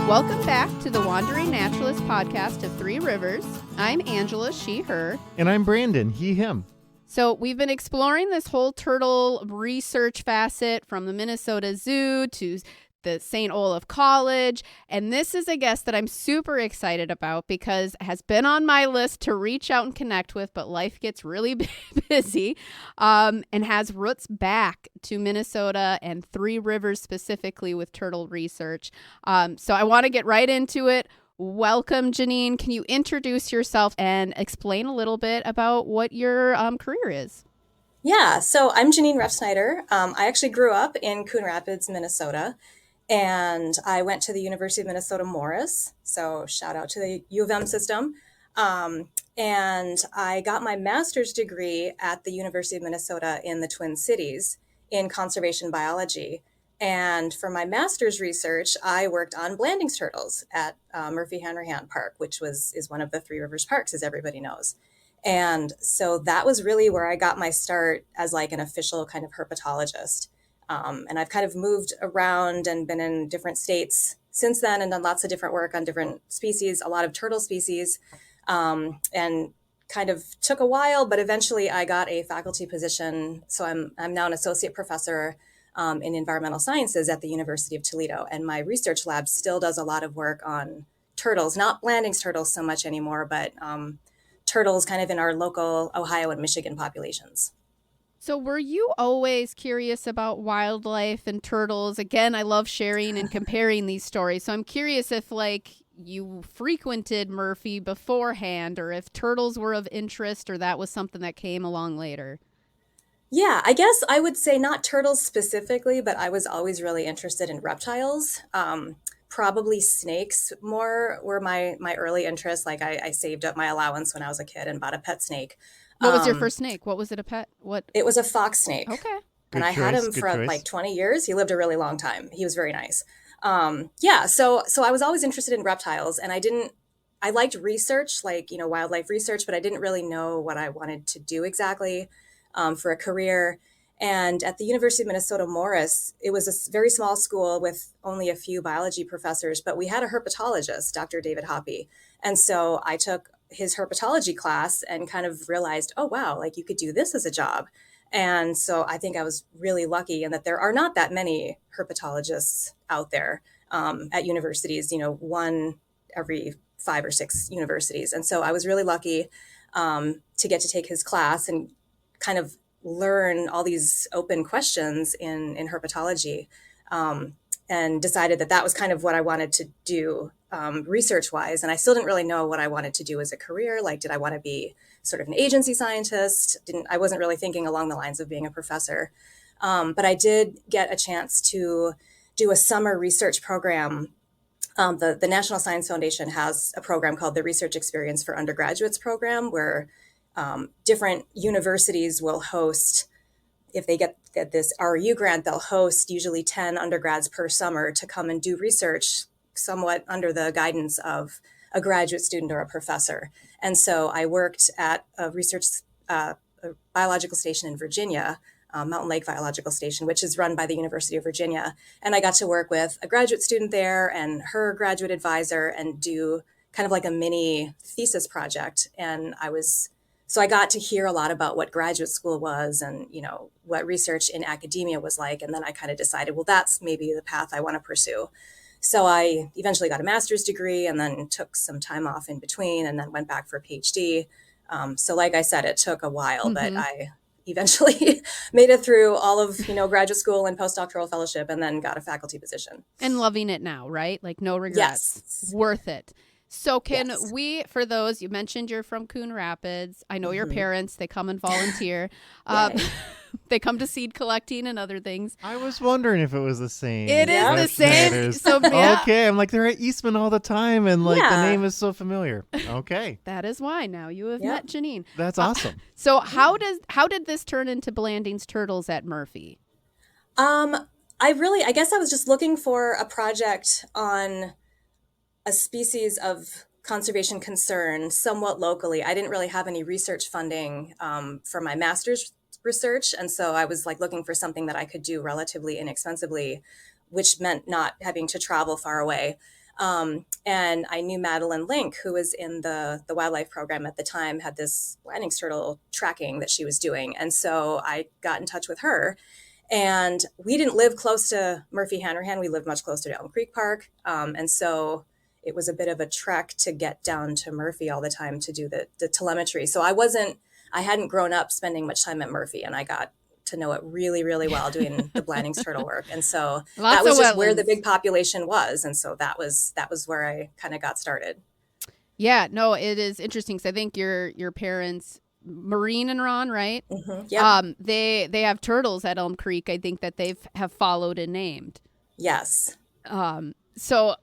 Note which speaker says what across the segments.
Speaker 1: Welcome back to the Wandering Naturalist podcast of Three Rivers. I'm Angela, she, her.
Speaker 2: And I'm Brandon, he, him.
Speaker 1: So we've been exploring this whole turtle research facet from the Minnesota Zoo to the St. Olaf College. And this is a guest that I'm super excited about because it has been on my list to reach out and connect with, but life gets really busy, and has roots back to Minnesota and Three Rivers specifically with turtle research. So I want to get right into it. Welcome, Jeanine. Can you introduce yourself and explain a little bit about what your career is?
Speaker 3: Yeah, so I'm Jeanine Refsnider. I actually grew up in Coon Rapids, Minnesota, and I went to the University of Minnesota Morris. So shout out to the U of M system. And I got my master's degree at the University of Minnesota in the Twin Cities in conservation biology. And for my master's research, I worked on Blanding's turtles at Murphy-Hanrahan Park, which is one of the Three Rivers parks, as everybody knows. And so that was really where I got my start as like an official kind of herpetologist. And I've kind of moved around and been in different states since then and done lots of different work on different species, a lot of turtle species, and kind of took a while, but eventually I got a faculty position. So I'm now an associate professor in environmental sciences at the University of Toledo. And my research lab still does a lot of work on turtles, not Blanding's turtles so much anymore, but turtles kind of in our local Ohio and Michigan populations.
Speaker 1: So were you always curious about wildlife and turtles? Again, I love sharing and comparing these stories. So I'm curious if you frequented Murphy beforehand or if turtles were of interest or that was something that came along later.
Speaker 3: Yeah, I guess I would say not turtles specifically, but I was always really interested in reptiles. Probably snakes more were my early interest. Like I saved up my allowance when I was a kid and bought a pet snake.
Speaker 1: What was your first snake? What was it, a pet? What?
Speaker 3: It was a fox snake.
Speaker 1: Okay.
Speaker 3: And I had him for like 20 years. He lived a really long time. He was very nice. So I was always interested in reptiles, and I liked research, wildlife research, but I didn't really know what I wanted to do exactly for a career. And at the University of Minnesota Morris, it was a very small school with only a few biology professors, but we had a herpetologist, Dr. David Hoppy. And so I took his herpetology class and kind of realized, oh, wow, like you could do this as a job. And so I think I was really lucky in that there are not that many herpetologists out there at universities, one every 5 or 6 universities. And so I was really lucky to get to take his class and kind of learn all these open questions in herpetology, and decided that was kind of what I wanted to do research-wise. And I still didn't really know what I wanted to do as a career. Like, did I want to be sort of an agency scientist? I wasn't really thinking along the lines of being a professor. But I did get a chance to do a summer research program. The National Science Foundation has a program called the Research Experience for Undergraduates program, where different universities will host, if they get this RU grant, they'll host usually 10 undergrads per summer to come and do research somewhat under the guidance of a graduate student or a professor. And so I worked at a biological station in Virginia, Mountain Lake Biological Station, which is run by the University of Virginia. And I got to work with a graduate student there and her graduate advisor and do kind of like a mini thesis project. And So I got to hear a lot about what graduate school was and, what research in academia was like. And then I kind of decided, well, that's maybe the path I want to pursue. So I eventually got a master's degree and then took some time off in between and then went back for a PhD. So like I said, it took a while, but I eventually made it through all of, graduate school and postdoctoral fellowship and then got a faculty position.
Speaker 1: And loving it now, right? Like no regrets.
Speaker 3: Yes.
Speaker 1: Worth it. So can
Speaker 3: Yes.
Speaker 1: we, for those, you mentioned you're from Coon Rapids. I know your parents, they come and volunteer. They come to seed collecting and other things.
Speaker 2: I was wondering if it was the same.
Speaker 1: It is the same. So, yeah.
Speaker 2: Okay, I'm like, they're at Eastman all the time, and the name is so familiar. Okay.
Speaker 1: That is why now you have met Jeanine.
Speaker 2: That's awesome.
Speaker 1: So how did this turn into Blanding's Turtles at Murphy?
Speaker 3: I guess I was just looking for a project on a species of conservation concern somewhat locally. I didn't really have any research funding for my master's research. And so I was looking for something that I could do relatively inexpensively, which meant not having to travel far away. And I knew Madeline Link, who was in the wildlife program at the time, had this Blanding's turtle tracking that she was doing. And so I got in touch with her. And we didn't live close to Murphy Hanrahan. We lived much closer to Elm Creek Park. And so it was a bit of a trek to get down to Murphy all the time to do the telemetry. So I hadn't grown up spending much time at Murphy, and I got to know it really, really well doing the Blanding's turtle work. And so that was just where the big population was. And so that was where I kind of got started.
Speaker 1: Yeah, no, it is interesting. because I think your parents, Maureen and Ron, right?
Speaker 3: Mm-hmm. Yeah.
Speaker 1: They have turtles at Elm Creek, I think, that have followed and named.
Speaker 3: Yes.
Speaker 1: So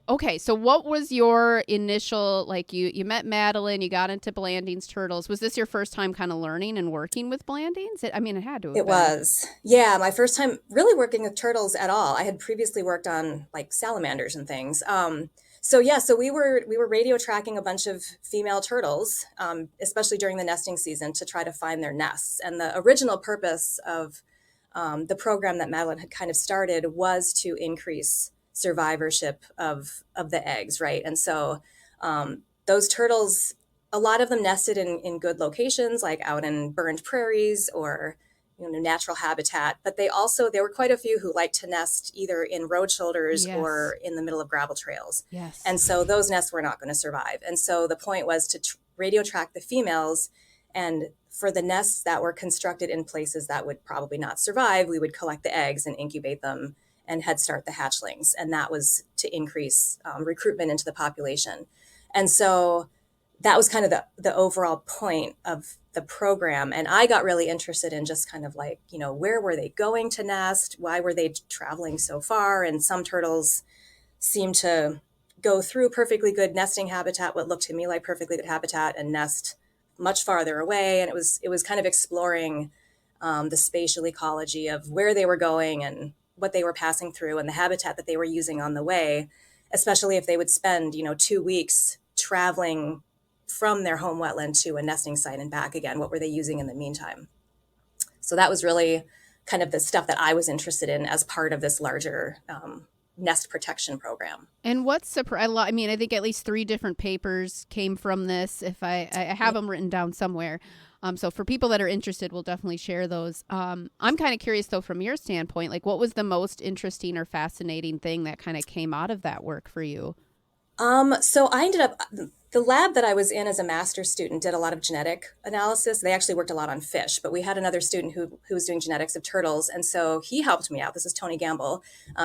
Speaker 1: what was your initial, like you met Madeline, you got into Blanding's turtles. Was this your first time kind of learning and working with Blanding's? It had to have
Speaker 3: It
Speaker 1: been.
Speaker 3: was. Yeah, my first time really working with turtles at all. I had previously worked on like salamanders and things. So we were radio tracking a bunch of female turtles, especially during the nesting season, to try to find their nests. And the original purpose of the program that Madeline had kind of started was to increase survivorship of the eggs, right? And so those turtles, a lot of them nested in good locations, like out in burned prairies or natural habitat. But there were quite a few who liked to nest either in road shoulders
Speaker 1: Yes.
Speaker 3: or in the middle of gravel trails.
Speaker 1: Yes.
Speaker 3: And so those nests were not going to survive. And so the point was to radio track the females, and for the nests that were constructed in places that would probably not survive, we would collect the eggs and incubate them and head start the hatchlings. And that was to increase recruitment into the population. And so that was kind of the overall point of the program. And I got really interested in just kind of like, where were they going to nest? Why were they traveling so far? And some turtles seem to go through perfectly good nesting habitat, what looked to me like perfectly good habitat, and nest much farther away. And it was kind of exploring the spatial ecology of where they were going and what they were passing through and the habitat that they were using on the way, especially if they would spend, 2 weeks traveling from their home wetland to a nesting site and back again. What were they using in the meantime? So that was really kind of the stuff that I was interested in as part of this larger nest protection program.
Speaker 1: And what's surprised? I mean, I think at least 3 different papers came from this. If I have them written down somewhere. So for people that are interested, we'll definitely share those. I'm kind of curious, though, from your standpoint, like what was the most interesting or fascinating thing that kind of came out of that work for you?
Speaker 3: So I ended up, the lab that I was in as a master's student did a lot of genetic analysis. They actually worked a lot on fish, but we had another student who was doing genetics of turtles. And so he helped me out. This is Tony Gamble.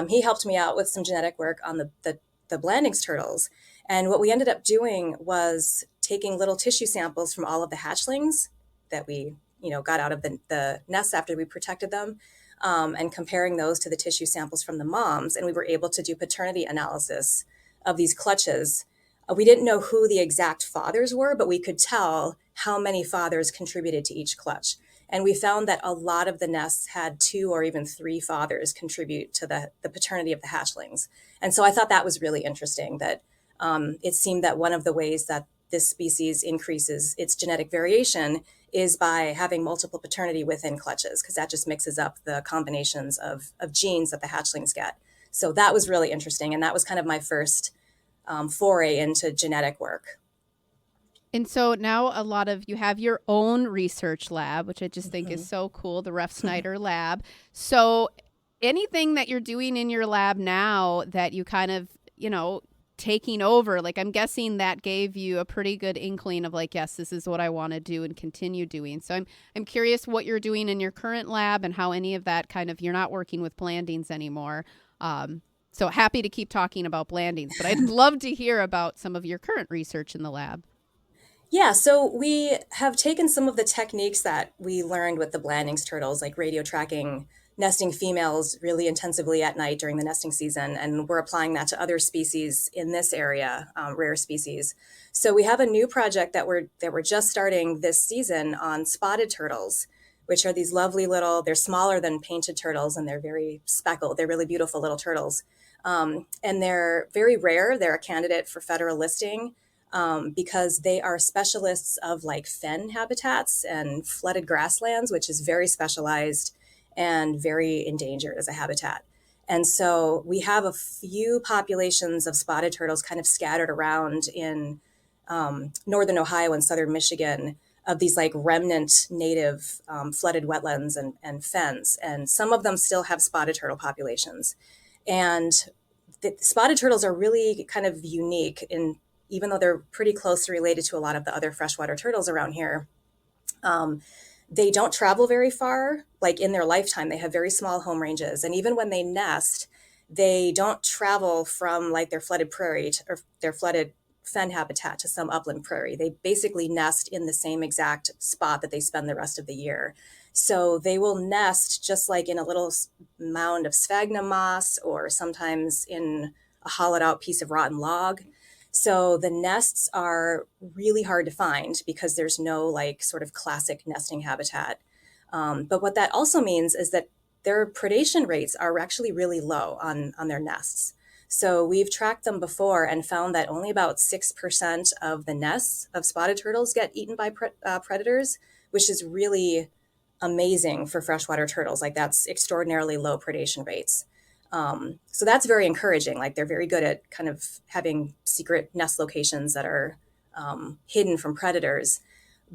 Speaker 3: He helped me out with some genetic work on the Blanding's turtles. And what we ended up doing was taking little tissue samples from all of the hatchlings that we, got out of the nests after we protected them, and comparing those to the tissue samples from the moms. And we were able to do paternity analysis of these clutches. We didn't know who the exact fathers were, but we could tell how many fathers contributed to each clutch. And we found that a lot of the nests had 2 or even 3 fathers contribute to the paternity of the hatchlings. And so I thought that was really interesting, that it seemed that one of the ways that this species increases its genetic variation is by having multiple paternity within clutches, because that just mixes up the combinations of genes that the hatchlings get. So that was really interesting. And that was kind of my first foray into genetic work.
Speaker 1: And so now you have your own research lab, which I just think is so cool, the Refsnider lab. So anything that you're doing in your lab now that you kind of, taking over, like I'm guessing that gave you a pretty good inkling of like, yes, this is what I want to do and continue doing. So I'm curious what you're doing in your current lab and how any of that kind of, you're not working with Blanding's anymore. So happy to keep talking about Blanding's, but I'd love to hear about some of your current research in the lab.
Speaker 3: Yeah, so we have taken some of the techniques that we learned with the Blanding's turtles, like radio tracking nesting females really intensively at night during the nesting season, and we're applying that to other species in this area, rare species. So we have a new project that we're just starting this season on spotted turtles, which are these lovely they're smaller than painted turtles, and they're very speckled. They're really beautiful little turtles. And they're very rare. They're a candidate for federal listing because they are specialists of like fen habitats and flooded grasslands, which is very specialized and very endangered as a habitat. And so we have a few populations of spotted turtles kind of scattered around in northern Ohio and southern Michigan, of these like remnant native flooded wetlands and fens. And some of them still have spotted turtle populations. And the spotted turtles are really kind of unique in, even though they're pretty closely related to a lot of the other freshwater turtles around here. They don't travel very far. Like in their lifetime, they have very small home ranges. And even when they nest, they don't travel from like their flooded prairie or their flooded fen habitat to some upland prairie. They basically nest in the same exact spot that they spend the rest of the year. So they will nest just like in a little mound of sphagnum moss, or sometimes in a hollowed out piece of rotten log. So the nests are really hard to find because there's no like sort of classic nesting habitat. But what that also means is that their predation rates are actually really low on their nests. So we've tracked them before and found that only about 6% of the nests of spotted turtles get eaten by predators, which is really amazing for freshwater turtles. Like that's extraordinarily low predation rates. So that's very encouraging. Like they're very good at kind of having secret nest locations that are hidden from predators.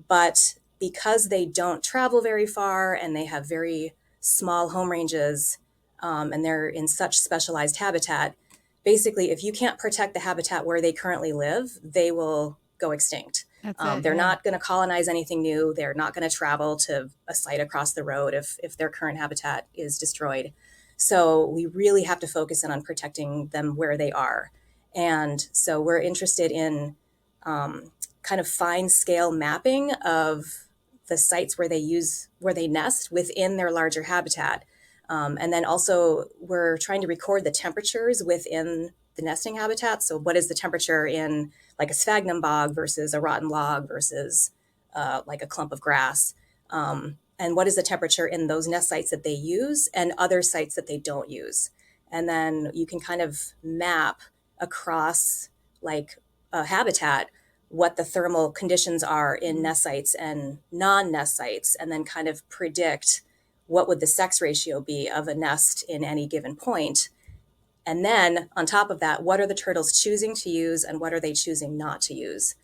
Speaker 3: But because they don't travel very far and they have very small home ranges, and they're in such specialized habitat, basically, if you can't protect the habitat where they currently live, they will go extinct. They're not going to colonize anything new. They're not going to travel to a site across the road if their current habitat is destroyed. So we really have to focus in on protecting them where they are. And so we're interested in kind of fine scale mapping of the sites where they nest within their larger habitat. And then also we're trying to record the temperatures within the nesting habitat. So what is the temperature in like a sphagnum bog versus a rotten log versus like a clump of grass? And what is the temperature in those nest sites that they use and other sites that they don't use? And then you can kind of map across like a habitat what the thermal conditions are in nest sites and non-nest sites, and then kind of predict what would the sex ratio be of a nest in any given point. And then on top of that, what are the turtles choosing to use and what are they choosing not to use?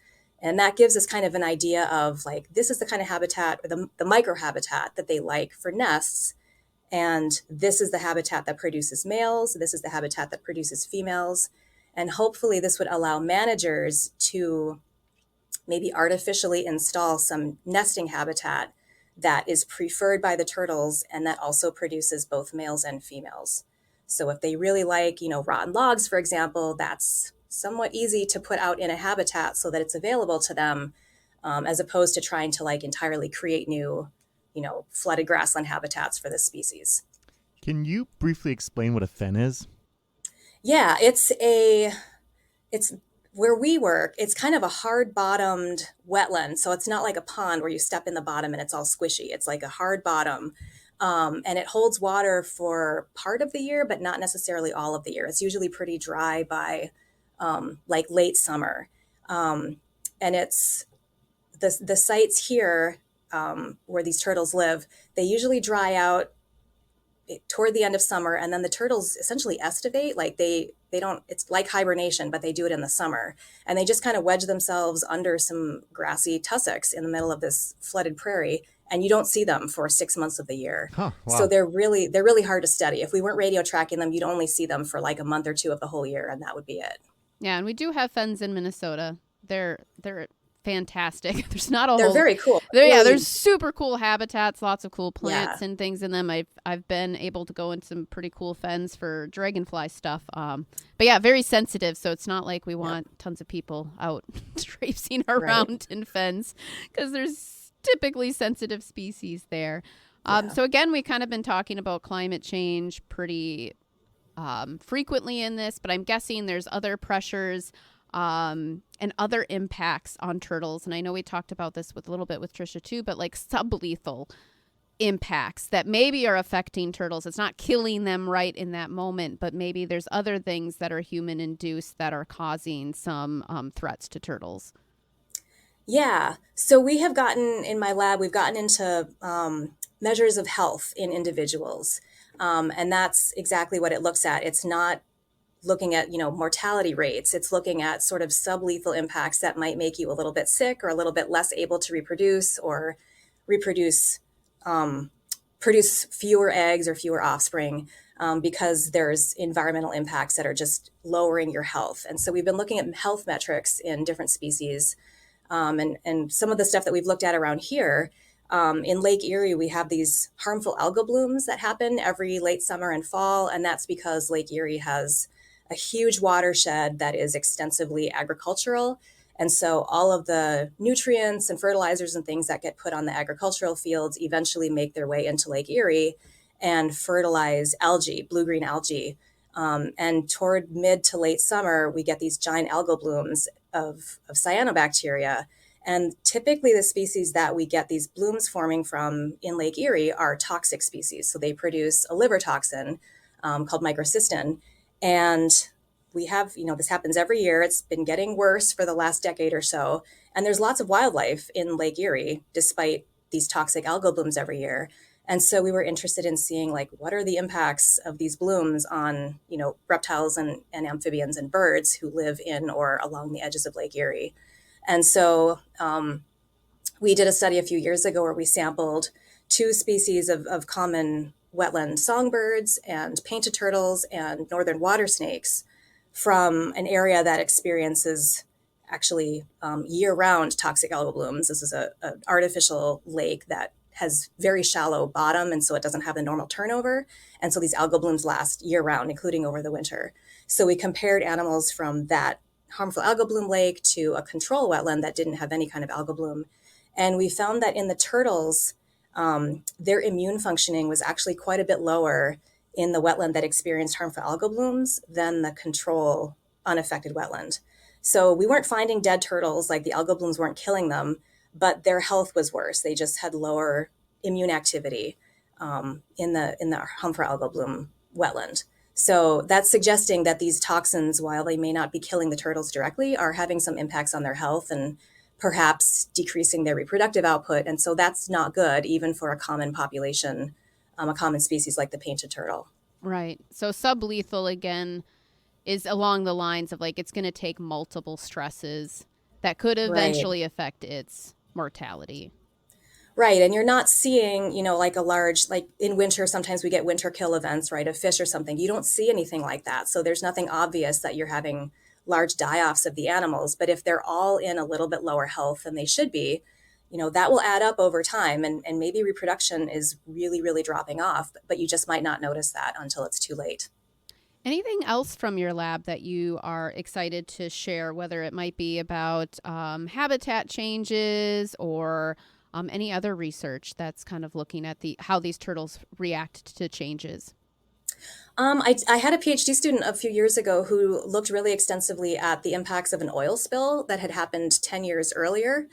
Speaker 3: And that gives us kind of an idea of like, this is the kind of habitat or the microhabitat that they like for nests. And this is the habitat that produces males. This is the habitat that produces females. And hopefully this would allow managers to maybe artificially install some nesting habitat that is preferred by the turtles and that also produces both males and females. So if they really like, rotten logs, for example, that's somewhat easy to put out in a habitat so that it's available to them, as opposed to trying to like entirely create new, flooded grassland habitats for this species.
Speaker 2: Can you briefly explain what a fen is?
Speaker 3: Yeah, it's where we work, it's kind of a hard bottomed wetland. So it's not like a pond where you step in the bottom and it's all squishy. It's like a hard bottom. And it holds water for part of the year, but not necessarily all of the year. It's usually pretty dry by like late summer. And it's the sites here where these turtles live, they usually dry out toward the end of summer, and then the turtles essentially estivate. Like they don't, it's like hibernation, but they do it in the summer, and they just kind of wedge themselves under some grassy tussocks in the middle of this flooded prairie, and you don't see them for 6 months of the year.
Speaker 2: Huh, wow.
Speaker 3: So they're really hard to study. If we weren't radio tracking them, you'd only see them for like a month or two of the whole year, and that would be it.
Speaker 1: Yeah, and we do have fens in Minnesota. They're fantastic. There's not
Speaker 3: They're very cool.
Speaker 1: There's super cool habitats, lots of cool plants and things in them. I've been able to go in some pretty cool fens for dragonfly stuff. But yeah, very sensitive. So it's not like we want tons of people out traipsing around in fens, because there's typically sensitive species there. So again, we kind of been talking about climate change pretty frequently in this, but I'm guessing there's other pressures and other impacts on turtles. And I know we talked about this a little bit with Trisha too, but like sublethal impacts that maybe are affecting turtles. It's not killing them right in that moment, but maybe there's other things that are human induced that are causing some threats to turtles.
Speaker 3: Yeah. So we have gotten, in my lab, we've gotten into measures of health in individuals. And that's exactly what it looks at. It's not looking at, mortality rates. It's looking at sort of sublethal impacts that might make you a little bit sick or a little bit less able to reproduce or reproduce, produce fewer eggs or fewer offspring, because there's environmental impacts that are just lowering your health. And so we've been looking at health metrics in different species. And some of the stuff that we've looked at around here, in Lake Erie, we have these harmful algal blooms that happen every late summer and fall. And that's because Lake Erie has a huge watershed that is extensively agricultural. And so all of the nutrients and fertilizers and things that get put on the agricultural fields eventually make their way into Lake Erie and fertilize algae, blue-green algae. And toward mid to late summer, we get these giant algal blooms of cyanobacteria. And typically the species that we get these blooms forming from in Lake Erie are toxic species. So they produce a liver toxin called microcystin. And we have, this happens every year. It's been getting worse for the last decade or so. And there's lots of wildlife in Lake Erie, despite these toxic algal blooms every year. And so we were interested in seeing, like, what are the impacts of these blooms on, reptiles and amphibians and birds who live in or along the edges of Lake Erie. And so we did a study a few years ago where we sampled 2 species of common wetland songbirds and painted turtles and northern water snakes from an area that experiences actually year-round toxic algal blooms. This is an artificial lake that has very shallow bottom, and so it doesn't have the normal turnover. And so these algal blooms last year-round, including over the winter. So we compared animals from that harmful algal bloom lake to a control wetland that didn't have any kind of algal bloom. And we found that in the turtles, their immune functioning was actually quite a bit lower in the wetland that experienced harmful algal blooms than the control unaffected wetland. So we weren't finding dead turtles, like the algal blooms weren't killing them, but their health was worse. They just had lower immune activity in the harmful algal bloom wetland. So that's suggesting that these toxins, while they may not be killing the turtles directly, are having some impacts on their health and perhaps decreasing their reproductive output. And so that's not good, even for a common population, a common species like the painted turtle.
Speaker 1: Right. So sublethal, again, is along the lines of, like, it's going to take multiple stresses that could eventually affect its mortality.
Speaker 3: Right. And you're not seeing, like a large, like in winter, sometimes we get winter kill events, right, of fish or something. You don't see anything like that. So there's nothing obvious that you're having large die-offs of the animals. But if they're all in a little bit lower health than they should be, that will add up over time. And maybe reproduction is really, really dropping off, but you just might not notice that until it's too late.
Speaker 1: Anything else from your lab that you are excited to share, whether it might be about habitat changes or any other research that's kind of looking at how these turtles react to changes?
Speaker 3: I had a PhD student a few years ago who looked really extensively at the impacts of an oil spill that had happened 10 years earlier.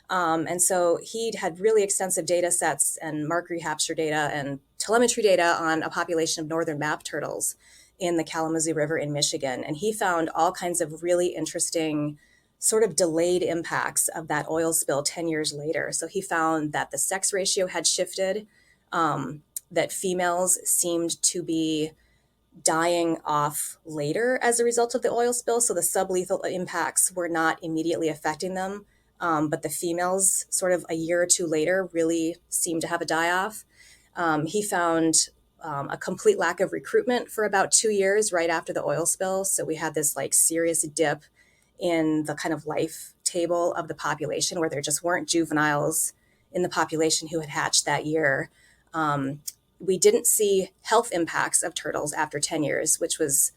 Speaker 3: And so he'd had really extensive data sets and mark recapture data and telemetry data on a population of northern map turtles in the Kalamazoo River in Michigan. And he found all kinds of really interesting sort of delayed impacts of that oil spill 10 years later. So he found that the sex ratio had shifted, that females seemed to be dying off later as a result of the oil spill. So the sublethal impacts were not immediately affecting them, but the females sort of a year or two later really seemed to have a die-off. He found a complete lack of recruitment for about 2 years right after the oil spill. So we had this like serious dip in the kind of life table of the population where there just weren't juveniles in the population who had hatched that year. We didn't see health impacts of turtles after 10 years, which was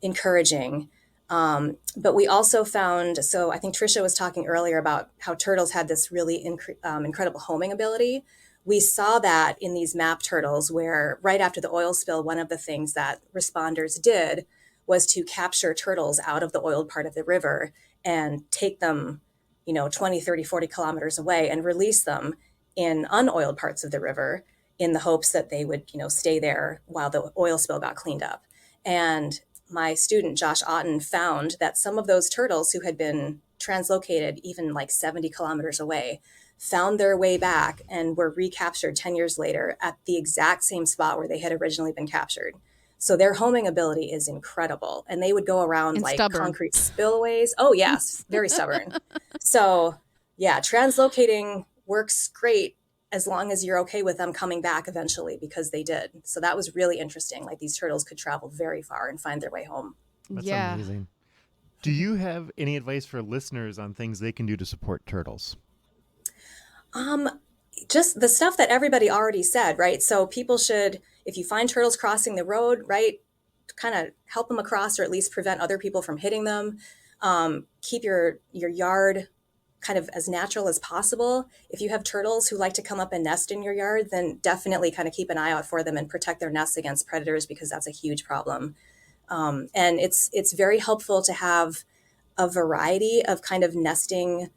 Speaker 3: encouraging. But we also found, so I think Tricia was talking earlier about how turtles had this really incredible homing ability. We saw that in these map turtles where right after the oil spill, one of the things that responders did was to capture turtles out of the oiled part of the river and take them, 20, 30, 40 kilometers away and release them in unoiled parts of the river in the hopes that they would, stay there while the oil spill got cleaned up. And my student, Josh Otten, found that some of those turtles who had been translocated even like 70 kilometers away found their way back and were recaptured 10 years later at the exact same spot where they had originally been captured. So their homing ability is incredible. And they would go around
Speaker 1: and
Speaker 3: like
Speaker 1: stubborn.
Speaker 3: concrete spillways. Oh, yes, very stubborn. So yeah, translocating works great as long as you're okay with them coming back eventually, because they did. So that was really interesting. Like these turtles could travel very far and find their way home.
Speaker 2: That's amazing. Do you have any advice for listeners on things they can do to support turtles?
Speaker 3: Just the stuff that everybody already said, right? So people should, if you find turtles crossing the road, right, kind of help them across, or at least prevent other people from hitting them. Keep your yard kind of as natural as possible. If you have turtles who like to come up and nest in your yard, then definitely kind of keep an eye out for them and protect their nests against predators, because that's a huge problem. And it's very helpful to have a variety of kind of nesting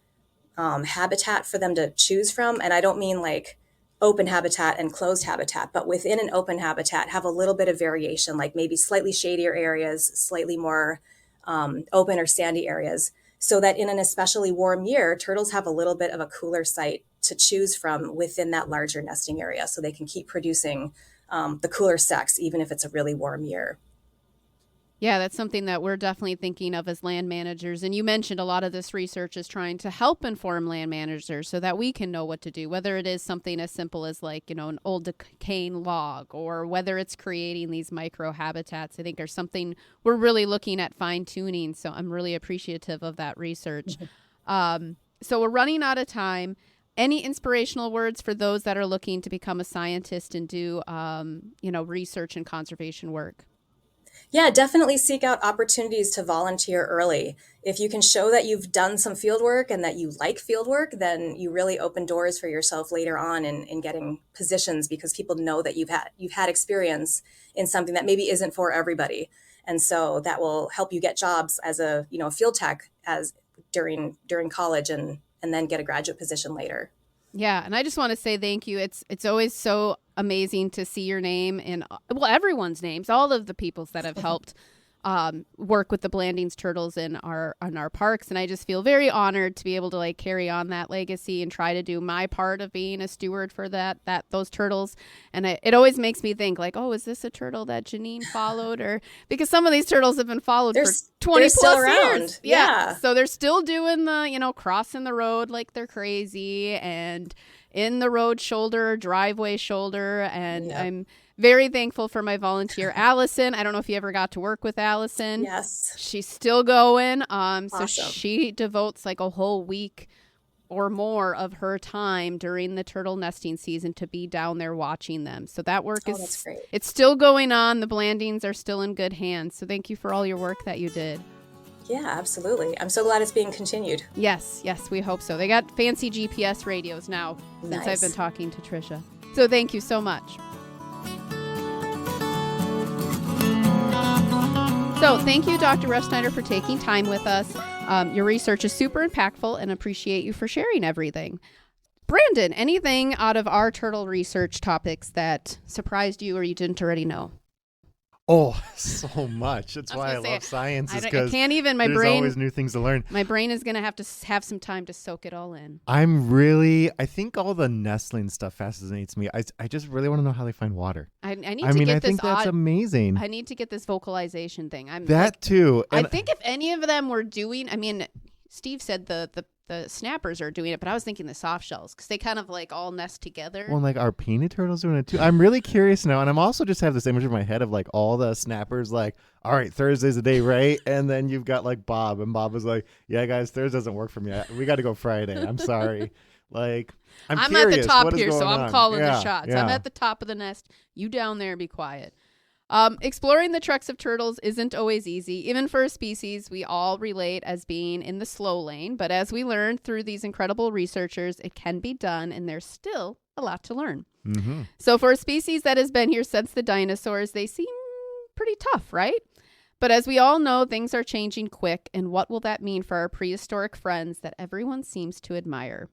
Speaker 3: habitat for them to choose from. And I don't mean like open habitat and closed habitat, but within an open habitat, have a little bit of variation, like maybe slightly shadier areas, slightly more open or sandy areas, so that in an especially warm year, turtles have a little bit of a cooler site to choose from within that larger nesting area, so they can keep producing the cooler sex, even if it's a really warm year.
Speaker 1: Yeah, that's something that we're definitely thinking of as land managers. And you mentioned a lot of this research is trying to help inform land managers so that we can know what to do, whether it is something as simple as like, an old decaying log, or whether it's creating these micro habitats. I think there's something we're really looking at fine tuning. So I'm really appreciative of that research. So we're running out of time. Any inspirational words for those that are looking to become a scientist and do, research and conservation work?
Speaker 3: Yeah, definitely seek out opportunities to volunteer early. If you can show that you've done some field work and that you like field work, then you really open doors for yourself later on in getting positions, because people know that you've had experience in something that maybe isn't for everybody. And so that will help you get jobs as a field tech as during college, and then get a graduate position later.
Speaker 1: Yeah, and I just want to say thank you. It's always so amazing to see your name and everyone's names, all of the peoples that have helped work with the Blandings turtles in our parks, and I just feel very honored to be able to carry on that legacy and try to do my part of being a steward for those turtles. And it always makes me think is this a turtle that Jeanine followed, or because some of these turtles have been followed for 20 plus years. Yeah, so they're still doing the crossing the road like they're crazy, and in the road shoulder, driveway shoulder, and yep. I'm very thankful for my volunteer, Allison. I don't know if you ever got to work with Allison.
Speaker 3: Yes.
Speaker 1: She's still going.
Speaker 3: Awesome.
Speaker 1: So she devotes a whole week or more of her time during the turtle nesting season to be down there watching them. So that work
Speaker 3: that's great.
Speaker 1: It's still going on. The Blandings are still in good hands. So thank you for all your work that you did.
Speaker 3: Yeah, absolutely. I'm so glad it's being continued.
Speaker 1: Yes, we hope so. They got fancy GPS radios now since
Speaker 3: Nice.
Speaker 1: I've been talking to Trisha. So thank you so much. So thank you, Dr. Refsnider, for taking time with us. Your research is super impactful, and appreciate you for sharing everything. Brandon, anything out of our turtle research topics that surprised you or you didn't already know?
Speaker 2: Oh, so much. That's why I love science.
Speaker 1: I can't even. My
Speaker 2: there's
Speaker 1: brain.
Speaker 2: Always new things to learn.
Speaker 1: My brain is going to have to have some time to soak it all in.
Speaker 2: I think all the nestling stuff fascinates me. I just really want to know how they find water.
Speaker 1: I think
Speaker 2: that's amazing.
Speaker 1: I need to get this vocalization thing.
Speaker 2: Too.
Speaker 1: And I think if any of them were doing, Steve said the snappers are doing it, but I was thinking the soft shells, because they kind of all nest together.
Speaker 2: Well, are peanut turtles doing it too? I'm really curious now, and I'm also just have this image in my head of all the snappers all right, Thursday's the day, right? And then you've got Bob, and Bob was like, yeah, guys, Thursday doesn't work for me. We got to go Friday. I'm sorry. I'm
Speaker 1: at the top here, so I'm calling
Speaker 2: the
Speaker 1: shots.
Speaker 2: Yeah.
Speaker 1: I'm at the top of the nest. You down there, be quiet. Exploring the treks of turtles isn't always easy. Even for a species we all relate as being in the slow lane. But as we learned through these incredible researchers, it can be done, and there's still a lot to learn.
Speaker 2: Mm-hmm.
Speaker 1: So for a species that has been here since the dinosaurs, they seem pretty tough, right? But as we all know, things are changing quick. And what will that mean for our prehistoric friends that everyone seems to admire?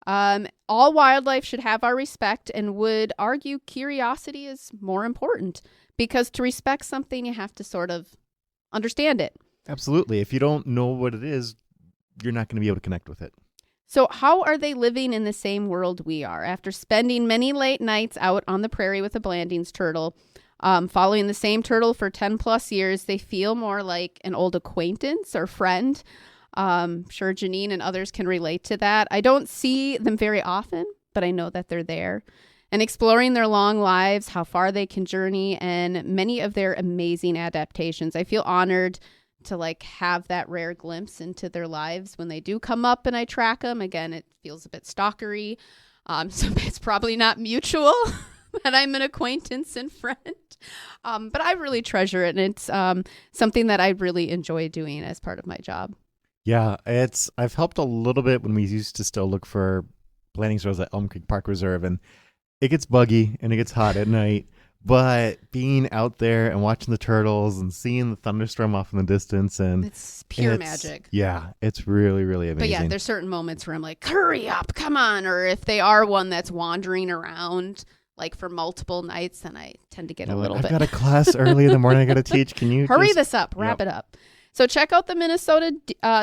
Speaker 1: All wildlife should have our respect, and would argue curiosity is more important, because to respect something, you have to sort of understand it.
Speaker 2: Absolutely. If you don't know what it is, you're not going to be able to connect with it.
Speaker 1: So how are they living in the same world we are? After spending many late nights out on the prairie with a Blandings turtle, following the same turtle for 10 plus years, they feel more like an old acquaintance or friend. Sure, Jeanine and others can relate to that. I don't see them very often, but I know that they're there. And exploring their long lives, how far they can journey, and many of their amazing adaptations. I feel honored to like have that rare glimpse into their lives when they do come up and I track them. Again, it feels a bit stalkery. So it's probably not mutual that I'm an acquaintance and friend. But I really treasure it. And it's something that I really enjoy doing as part of my job.
Speaker 2: Yeah, I've helped a little bit when we used to still look for Blandings turtles at Elm Creek Park Reserve, and it gets buggy and it gets hot at night. But being out there and watching the turtles and seeing the thunderstorm off in the distance, and
Speaker 1: it's pure magic.
Speaker 2: Yeah, it's really, really amazing.
Speaker 1: But yeah, there's certain moments where I'm like, hurry up, come on. Or if they are one that's wandering around like for multiple nights, then I tend to get a little bit.
Speaker 2: I've got a class early in the morning I got to teach. Can you
Speaker 1: hurry this up, wrap it up. So check out the Minnesota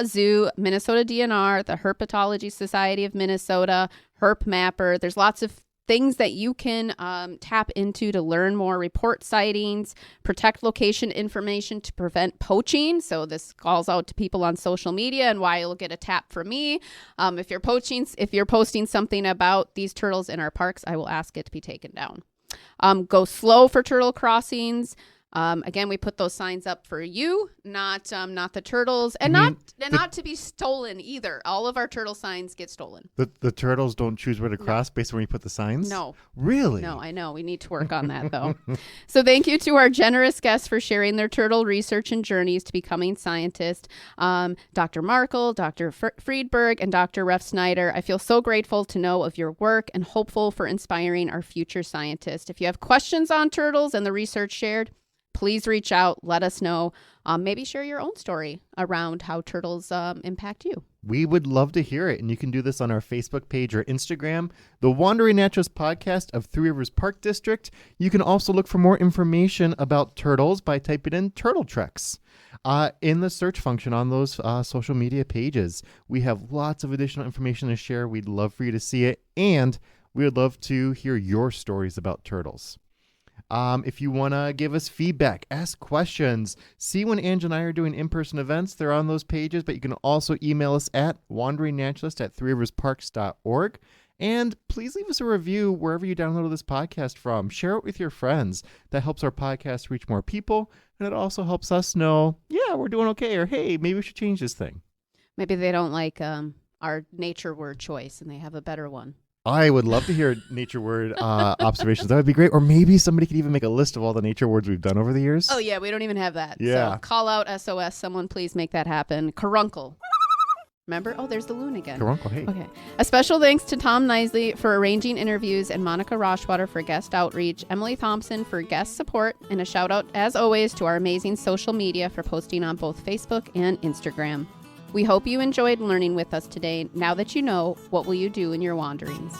Speaker 1: Zoo, Minnesota DNR, the Herpetology Society of Minnesota, Herp Mapper. There's lots of things that you can tap into to learn more, report sightings, protect location information to prevent poaching. So this calls out to people on social media and why you'll get a tap from me. If you're posting something about these turtles in our parks, I will ask it to be taken down. Go slow for turtle crossings. Again, we put those signs up for you, not the turtles, and not to be stolen either. All of our turtle signs get stolen.
Speaker 2: The turtles don't choose where to cross based on where you put the signs?
Speaker 1: No.
Speaker 2: Really?
Speaker 1: No, I know. We need to work on that, though. So thank you to our generous guests for sharing their turtle research and journeys to becoming scientists. Dr. Markle, Dr. Friedberg, and Dr. Refsnider. I feel so grateful to know of your work and hopeful for inspiring our future scientists. If you have questions on turtles and the research shared, please reach out. Let us know. Maybe share your own story around how turtles impact you.
Speaker 2: We would love to hear it. And you can do this on our Facebook page or Instagram, the Wandering Naturalist Podcast of Three Rivers Park District. You can also look for more information about turtles by typing in Turtle Treks in the search function on those social media pages. We have lots of additional information to share. We'd love for you to see it. And we would love to hear your stories about turtles. If you want to give us feedback, ask questions, see when Ange and I are doing in-person events, they're on those pages, but you can also email us at wanderingnaturalist@threeriversparks.org. And please leave us a review wherever you downloaded this podcast from. Share it with your friends. That helps our podcast reach more people, and it also helps us know, yeah, we're doing okay, or hey, maybe we should change this thing.
Speaker 1: Maybe they don't like our nature word choice and they have a better one.
Speaker 2: I would love to hear nature word observations. That would be great. Or maybe somebody could even make a list of all the nature words we've done over the years.
Speaker 1: Oh, yeah. We don't even have that.
Speaker 2: Yeah.
Speaker 1: So call out SOS. Someone please make that happen. Caruncle. Remember? Oh, there's the loon again.
Speaker 2: Caruncle, hey.
Speaker 1: Okay. A special thanks to Tom Knisley for arranging interviews and Monica Roshwater for guest outreach, Emily Thompson for guest support, and a shout out, as always, to our amazing social media for posting on both Facebook and Instagram. We hope you enjoyed learning with us today. Now that you know, what will you do in your wanderings?